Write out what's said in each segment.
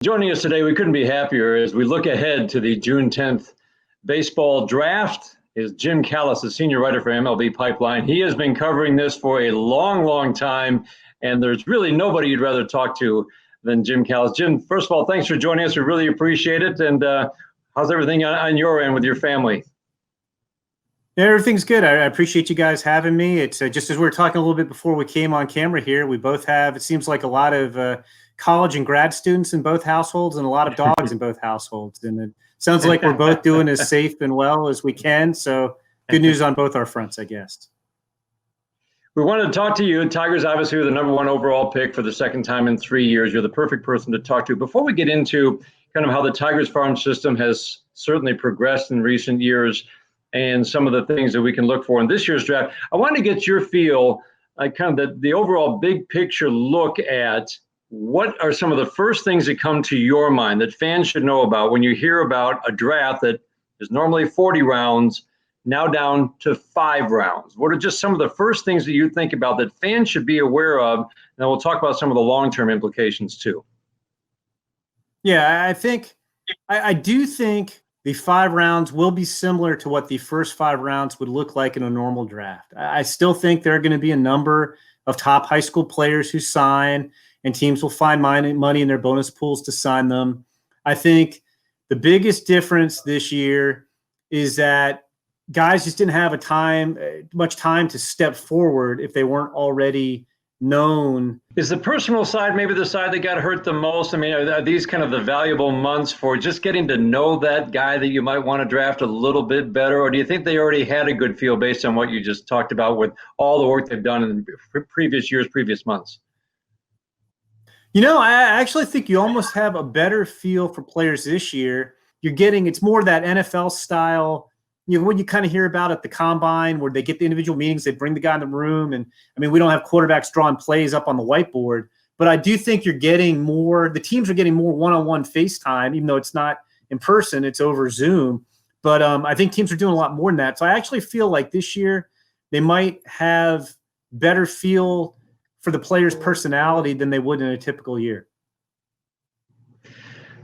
Joining us today, we couldn't be happier as we look ahead to the June 10th baseball draft is Jim Callis, the senior writer for MLB Pipeline. He has been covering this for a long, long time, and there's really nobody you'd rather talk to than Jim Callis. Jim, first of all, thanks for joining us. We really appreciate it. And how's everything on your end with your family? Yeah, everything's good. I appreciate you guys having me. It's just as we were talking a little bit before we came on camera here, we both have, it seems like a lot of college and grad students in both households and a lot of dogs in both households. And it sounds like we're both doing as safe and well as we can. So good news on both our fronts, I guess. We wanted to talk to you. Tigers obviously are the number one overall pick for the second time in 3 years. You're the perfect person to talk to. Before we get into kind of how the Tigers farm system has certainly progressed in recent years and some of the things that we can look for in this year's draft, I want to get your feel, kind of the overall big picture look at what are some of the first things that come to your mind that fans should know about when you hear about a draft that is normally 40 rounds, now down to 5 rounds? What are just some of the first things that you think about that fans should be aware of? And then we'll talk about some of the long-term implications too. Yeah, I do think the 5 rounds will be similar to what the first 5 rounds would look like in a normal draft. I still think there are going to be a number of top high school players who sign, and teams will find money in their bonus pools to sign them. I think the biggest difference this year is that guys just didn't have much time to step forward if they weren't already known. Is the personal side maybe the side that got hurt the most? I mean, are these kind of the valuable months for just getting to know that guy that you might want to draft a little bit better? Or do you think they already had a good feel based on what you just talked about with all the work they've done in previous years, previous months? You know, I actually think you almost have a better feel for players this year. It's more that NFL style, what you kind of hear about at the combine where they get the individual meetings, they bring the guy in the room. And I mean, we don't have quarterbacks drawing plays up on the whiteboard, but I do think the teams are getting more one-on-one FaceTime, even though it's not in person, it's over Zoom. But I think teams are doing a lot more than that. So I actually feel like this year they might have better feel for the player's personality than they would in a typical year.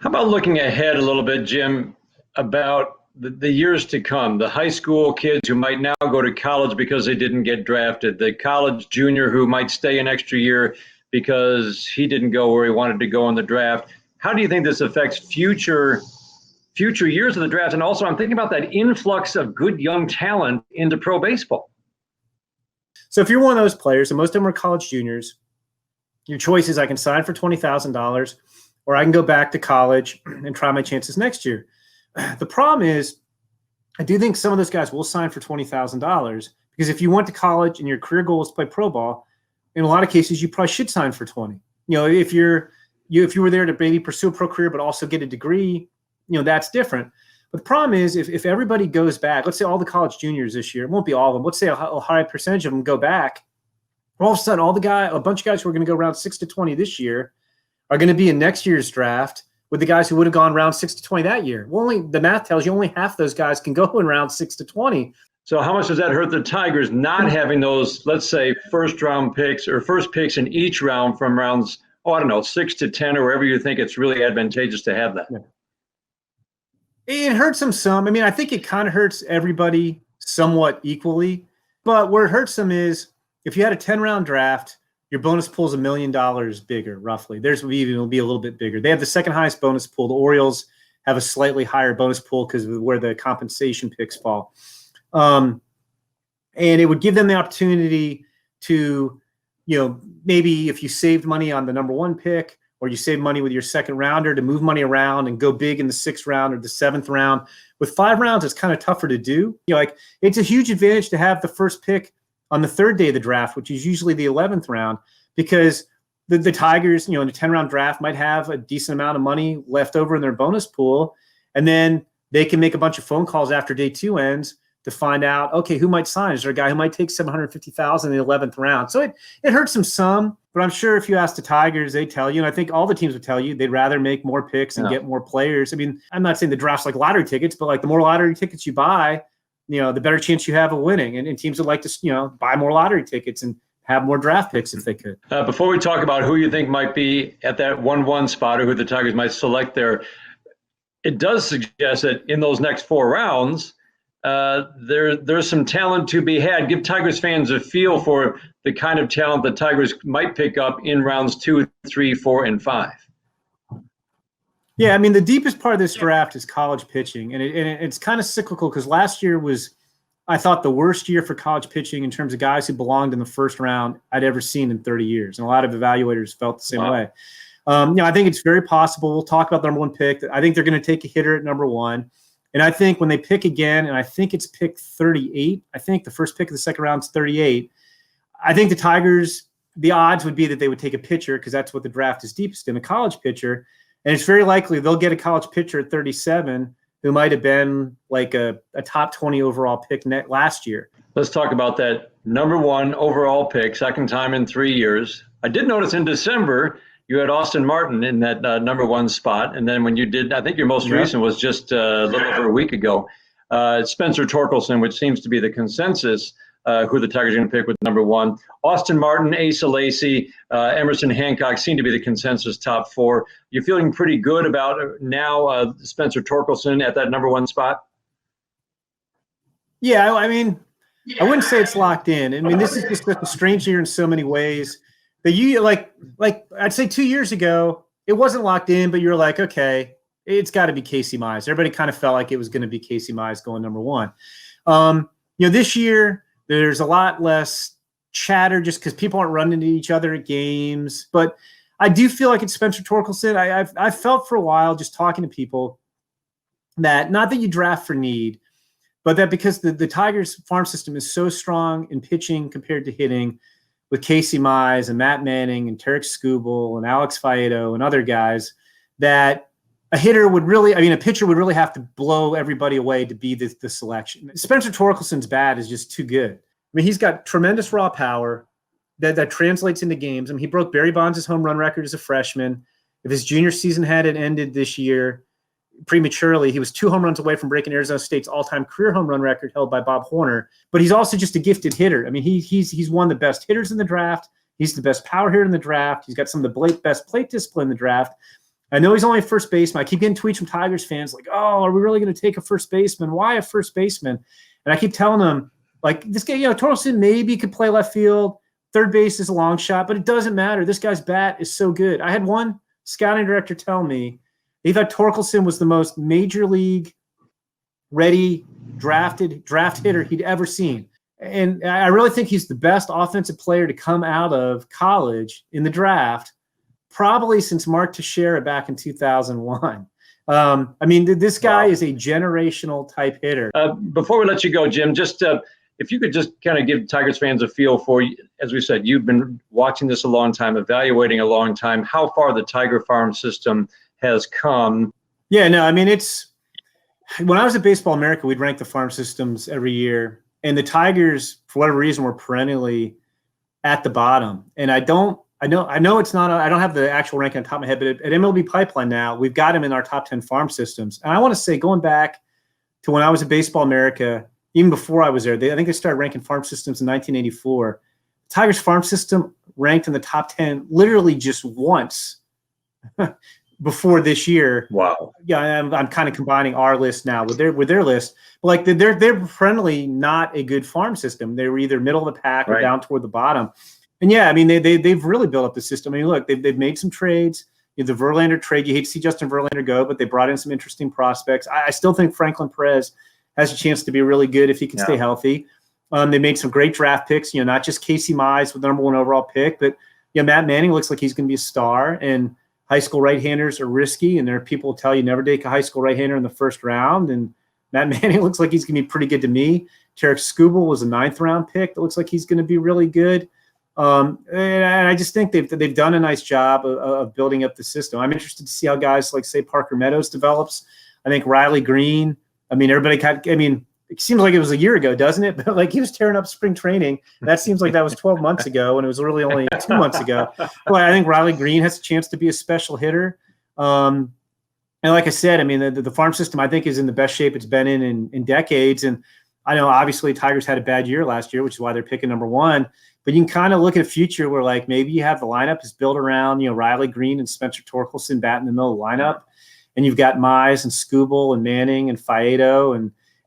How about looking ahead a little bit, Jim, about the years to come, the high school kids who might now go to college because they didn't get drafted, the college junior who might stay an extra year because he didn't go where he wanted to go in the draft. How do you think this affects future years of the draft? And also I'm thinking about that influx of good young talent into pro baseball. So if you're one of those players, and most of them are college juniors, your choice is I can sign for $20,000 or I can go back to college and try my chances next year. The problem is I do think some of those guys will sign for $20,000 because if you went to college and your career goal is to play pro ball, in a lot of cases you probably should sign for 20. You know, if you were there to maybe pursue a pro career but also get a degree, that's different. But the problem is if everybody goes back, let's say all the college juniors this year, it won't be all of them, let's say a high percentage of them go back, all of a sudden a bunch of guys who are going to go round 6 to 20 this year are going to be in next year's draft with the guys who would have gone round 6 to 20 that year. Well, the math tells you only half those guys can go in round 6 to 20. So how much does that hurt the Tigers not having those, let's say, first round picks or first picks in each round from rounds, 6 to 10 or wherever you think it's really advantageous to have that? Yeah. It hurts them some. I mean, I think it kind of hurts everybody somewhat equally. But where it hurts them is if you had a 10-round draft, your bonus pool is $1 million bigger, roughly. Theirs will be a little bit bigger. They have the second highest bonus pool. The Orioles have a slightly higher bonus pool because of where the compensation picks fall. And it would give them the opportunity to, maybe if you saved money on the number 1 pick, or you save money with your second rounder to move money around and go big in the 6th round or the 7th round. With 5 rounds, it's kind of tougher to do. It's a huge advantage to have the first pick on the 3rd day of the draft, which is usually the 11th round, because the Tigers, in a 10-round draft might have a decent amount of money left over in their bonus pool. And then they can make a bunch of phone calls after day 2 ends to find out, okay, who might sign? Is there a guy who might take $750,000 in the 11th round? So it hurts them some, but I'm sure if you ask the Tigers, they tell you, and I think all the teams would tell you, they'd rather make more picks and get more players. I mean, I'm not saying the draft's like lottery tickets, but like the more lottery tickets you buy, the better chance you have of winning. And teams would like to, buy more lottery tickets and have more draft picks if they could. Before we talk about who you think might be at that 1-1 spot or who the Tigers might select there, it does suggest that in those next 4 rounds, there's some talent to be had. Give Tigers fans a feel for the kind of talent the Tigers might pick up in rounds 2, 3, 4, and 5. Yeah, I mean, the deepest part of this draft is college pitching, and it's kind of cyclical because last year was, I thought, the worst year for college pitching in terms of guys who belonged in the first round I'd ever seen in 30 years, and a lot of evaluators felt the same way. I think it's very possible. We'll talk about the number 1 pick. I think they're going to take a hitter at number 1. And I think when they pick again, and I think it's pick 38, I think the first pick of the second round is 38. I think the Tigers, the odds would be that they would take a pitcher because that's what the draft is deepest in, a college pitcher. And it's very likely they'll get a college pitcher at 37 who might have been like a top 20 overall pick last year. Let's talk about that number 1 overall pick, second time in 3 years. I did notice in December you had Austin Martin in that number 1 spot. And then when you did, I think your most recent was just a little over a week ago, Spencer Torkelson, which seems to be the consensus, who the Tigers are going to pick with number 1. Austin Martin, Asa Lacy, Emerson Hancock seem to be the consensus top 4. You're feeling pretty good about now Spencer Torkelson at that number 1 spot? Yeah, I mean, I wouldn't say it's locked in. I mean, this is just a strange year in so many ways. That you like I'd say 2 years ago, it wasn't locked in, but you're like, okay, it's got to be Casey Mize. Everybody kind of felt like it was going to be Casey Mize going number 1. This year there's a lot less chatter just because people aren't running into each other at games. But I do feel like it's Spencer Torkelson. I've felt for a while just talking to people that not that you draft for need, but that because the Tigers farm system is so strong in pitching compared to hitting, with Casey Mize and Matt Manning and Tarek Skubal and Alex Faedo and other guys, that a pitcher would really have to blow everybody away to be the selection. Spencer Torkelson's bat is just too good. I mean, he's got tremendous raw power that translates into games. I mean, he broke Barry Bonds' home run record as a freshman. If his junior season hadn't ended this year prematurely, he was 2 home runs away from breaking Arizona State's all-time career home run record held by Bob Horner. But he's also just a gifted hitter. I mean, he's one of the best hitters in the draft. He's the best power hitter in the draft. He's got some of the best plate discipline in the draft. I know he's only a first baseman. I keep getting tweets from Tigers fans like, oh, are we really going to take a first baseman? Why a first baseman? And I keep telling them, like, this guy, Torkelson maybe could play left field. Third base is a long shot, but it doesn't matter. This guy's bat is so good. I had one scouting director tell me he thought Torkelson was the most major league ready draft hitter he'd ever seen. And I really think he's the best offensive player to come out of college in the draft, probably since Mark Teixeira back in 2001. This guy is a generational type hitter. Before we let you go, Jim, just if you could just kind of give Tigers fans a feel for, as we said, you've been watching this a long time, evaluating a long time, how far the Tiger farm system has come. Yeah, no, I mean, when I was at Baseball America, we'd rank the farm systems every year, and the Tigers, for whatever reason, were perennially at the bottom. And I know it's not, I don't have the actual ranking on top of my head, but at MLB Pipeline now, we've got them in our top 10 farm systems. And I want to say, going back to when I was at Baseball America, even before I was there, I think they started ranking farm systems in 1984. The Tigers farm system ranked in the top 10 literally just once before this year. Wow. Yeah, I'm kind of combining our list now with their list. But like they're friendly, not a good farm system. They were either middle of the pack or down toward the bottom. And yeah, I mean they've really built up the system. I mean, look, they've made some trades. The Verlander trade, you hate to see Justin Verlander go, but they brought in some interesting prospects. I still think Franklin Perez has a chance to be really good if he can stay healthy. They made some great draft picks, not just Casey Mize with the number 1 overall pick, but Matt Manning looks like he's going to be a star. And high school right-handers are risky, and there are people who tell you never take a high school right-hander in the first round. And Matt Manning looks like he's going to be pretty good to me. Tarek Skubal was a 9th-round pick. That looks like he's going to be really good. And I just think they've done a nice job of building up the system. I'm interested to see how guys like, say, Parker Meadows develops. I think Riley Green. It seems like it was a year ago, doesn't it? But like he was tearing up spring training. That seems like that was 12 months ago, and it was really only 2 months ago. But I think Riley Green has a chance to be a special hitter. And like I said, the farm system I think is in the best shape it's been in decades. And I know obviously Tigers had a bad year last year, which is why they're picking number one. But you can kind of look at a future where like maybe you have the lineup is built around, Riley Green and Spencer Torkelson batting in the middle of the lineup. And you've got Mize and Skubal and Manning and Faedo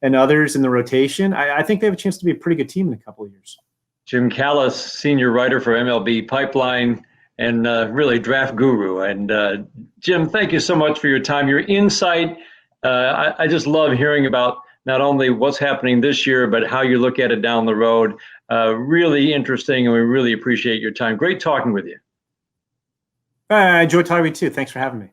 and others in the rotation. I think they have a chance to be a pretty good team in a couple of years. Jim Callis, senior writer for MLB Pipeline and really draft guru. And Jim, thank you so much for your time, your insight. I just love hearing about not only what's happening this year, but how you look at it down the road. Really interesting, and we really appreciate your time. Great talking with you. I enjoyed talking with you too. Thanks for having me.